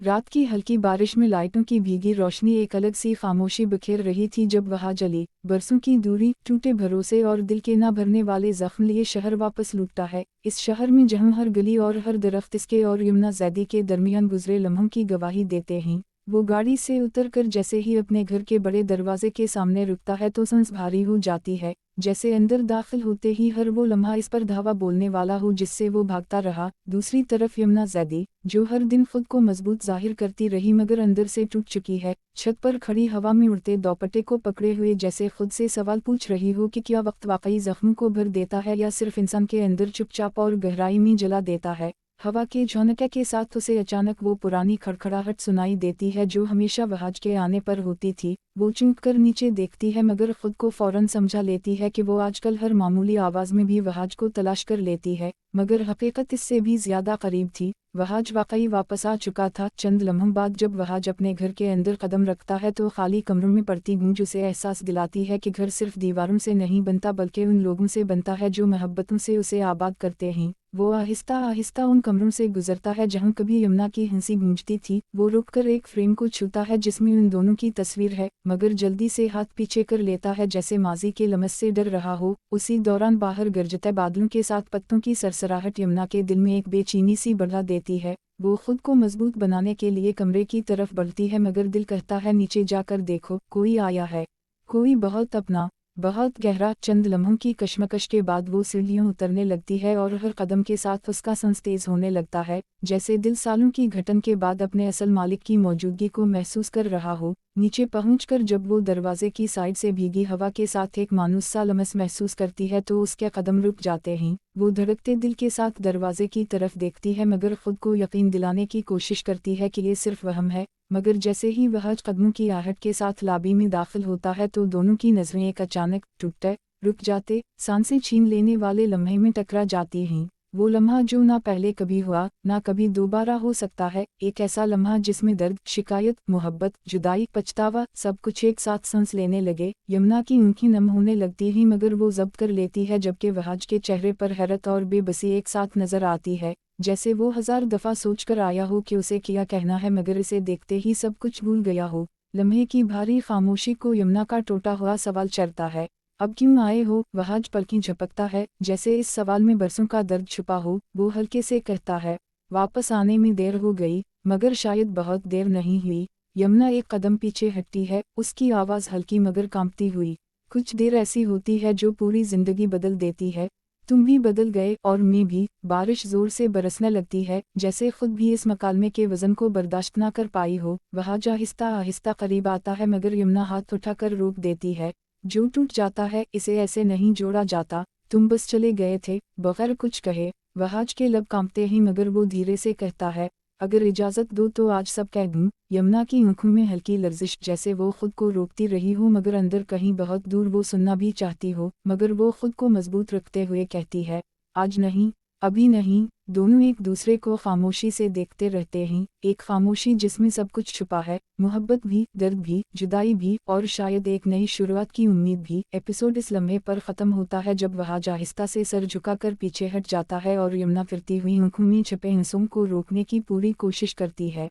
रात की हल्की बारिश में लाइटों की भीगी रोशनी एक अलग सी खामोशी बिखेर रही थी जब वहां जली। बरसों की दूरी, टूटे भरोसे और दिल के ना भरने वाले जख्म लिए शहर वापस लूटता है। इस शहर में जहां हर गली और हर दरख्त इसके और यमुना जैदी के दरमियान गुजरे लम्हों की गवाही देते हैं। वो गाड़ी से उतरकर जैसे ही अपने घर के बड़े दरवाजे के सामने रुकता है तो सांस भारी हो जाती है, जैसे अंदर दाखिल होते ही हर वो लम्हा इस पर धावा बोलने वाला हो जिससे वो भागता रहा। दूसरी तरफ यमुना जैदी, जो हर दिन खुद को मजबूत जाहिर करती रही मगर अंदर से टूट चुकी है, छत पर खड़ी हवा में उड़ते दोपट्टे को पकड़े हुए जैसे खुद से सवाल पूछ रही हो कि क्या वक्त वाकई जख्म को भर देता है या सिर्फ इंसान के अंदर चुपचाप और गहराई में जला देता है। हवा के झोंके के साथ उसे अचानक वो पुरानी खड़खड़ाहट सुनाई देती है जो हमेशा वहाज के आने पर होती थी। वो चौंक कर नीचे देखती है मगर खुद को फौरन समझा लेती है कि वो आजकल हर मामूली आवाज़ में भी वहाज को तलाश कर लेती है, मगर हकीकत इससे भी ज्यादा करीब थी। वहाज वाकई वापस आ चुका था। चंद लम्हों बाद जब वहाज अपने घर के अंदर कदम रखता है तो खाली कमरों में पड़ती गूंज उसे एहसास दिलाती है कि घर सिर्फ दीवारों से नहीं बनता बल्कि उन लोगों से बनता है जो मोहब्बतों से उसे आबाद करते हैं। वो आहिस्ता आहिस्ता उन कमरों से गुजरता है जहां कभी यमुना की हंसी गूंजती थी। वो रुककर एक फ्रेम को छूता है जिसमें उन दोनों की तस्वीर है, मगर जल्दी से हाथ पीछे कर लेता है जैसे माजी के लम्स से डर रहा हो। उसी दौरान बाहर गरजते बादलों के साथ पत्तों की सरसराहट यमुना के दिल में एक बेचैनी सी बढ़ा देती है। वो खुद को मजबूत बनाने के लिए कमरे की तरफ बढ़ती है मगर दिल कहता है नीचे जाकर देखो, कोई आया है, कोई बहुत अपना, बहुत गहरा। चंद लम्हों की कश्मकश के बाद वो सीढ़ियों उतरने लगती है और हर कदम के साथ उसका सांस तेज होने लगता है, जैसे दिल सालों की घटन के बाद अपने असल मालिक की मौजूदगी को महसूस कर रहा हो। नीचे पहुंचकर जब वो दरवाजे की साइड से भीगी हवा के साथ एक मानूस सा लमस महसूस करती है तो उसके कदम रुक जाते हैं। वो धड़कते दिल के साथ दरवाजे की तरफ देखती है मगर खुद को यकीन दिलाने की कोशिश करती है कि ये सिर्फ वहम है। मगर जैसे ही वह कदमों की आहट के साथ लाबी में दाखिल होता है तो दोनों की नजरें एक अचानक टूटते, रुक जाते, सांसें छीन लेने वाले लम्हे में टकरा जाती हैं। वो लम्हा जो ना पहले कभी हुआ ना कभी दोबारा हो सकता है, एक ऐसा लम्हा जिसमें दर्द, शिकायत, मोहब्बत, जुदाई, पछतावा सब कुछ एक साथ सांस लेने लगे। यमुना की आंखें नम होने लगती हैं मगर वो जब्त कर लेती है जबकि वहाज के चेहरे पर हैरत और बेबसी एक साथ नजर आती है, जैसे वो 1000 दफ़ा सोचकर आया हो कि उसे क्या कहना है मगर इसे देखते ही सब कुछ भूल गया हो। लम्हे की भारी खामोशी को यमुना का टूटा हुआ सवाल चढ़ता है, अब क्यों आए हो? वहाज पलकें झपकता है जैसे इस सवाल में बरसों का दर्द छुपा हो। वो हल्के से कहता है, वापस आने में देर हो गई, मगर शायद बहुत देर नहीं हुई। यमुना एक कदम पीछे हटती है, उसकी आवाज़ हल्की मगर कांपती हुई। कुछ देर ऐसी होती है जो पूरी जिंदगी बदल देती है। तुम भी बदल गए और मैं भी। बारिश जोर से बरसने लगती है जैसे खुद भी इस मकालमे के वजन को बर्दाश्त ना कर पाई हो। वहाज आहिस्ता आहिस्ता करीब आता है मगर यमुना हाथ उठाकर रोक देती है। जो टूट जाता है इसे ऐसे नहीं जोड़ा जाता, तुम बस चले गए थे बगैर कुछ कहे। वहाज के लब कांपते हैं मगर वो धीरे से कहता है, अगर इजाज़त दो तो आज सब कह दूं। यमुना की आंखों में हल्की लर्जिश, जैसे वो खुद को रोकती रही हो मगर अंदर कहीं बहुत दूर वो सुनना भी चाहती हो, मगर वो खुद को मजबूत रखते हुए कहती है, आज नहीं, अभी नहीं। दोनों एक दूसरे को खामोशी से देखते रहते हैं, एक खामोशी जिसमें सब कुछ छुपा है, मोहब्बत भी, दर्द भी, जुदाई भी और शायद एक नई शुरुआत की उम्मीद भी। एपिसोड इस लम्हे पर ख़त्म होता है जब वहाज आहिस्ता से सर झुकाकर पीछे हट जाता है और यमुना फिरती हुई आंखों में छिपे आंसुओं को रोकने की पूरी कोशिश करती है,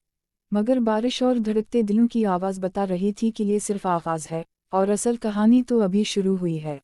मगर बारिश और धड़कते दिलों की आवाज़ बता रही थी कि ये सिर्फ आगाज़ है और असल कहानी तो अभी शुरू हुई है।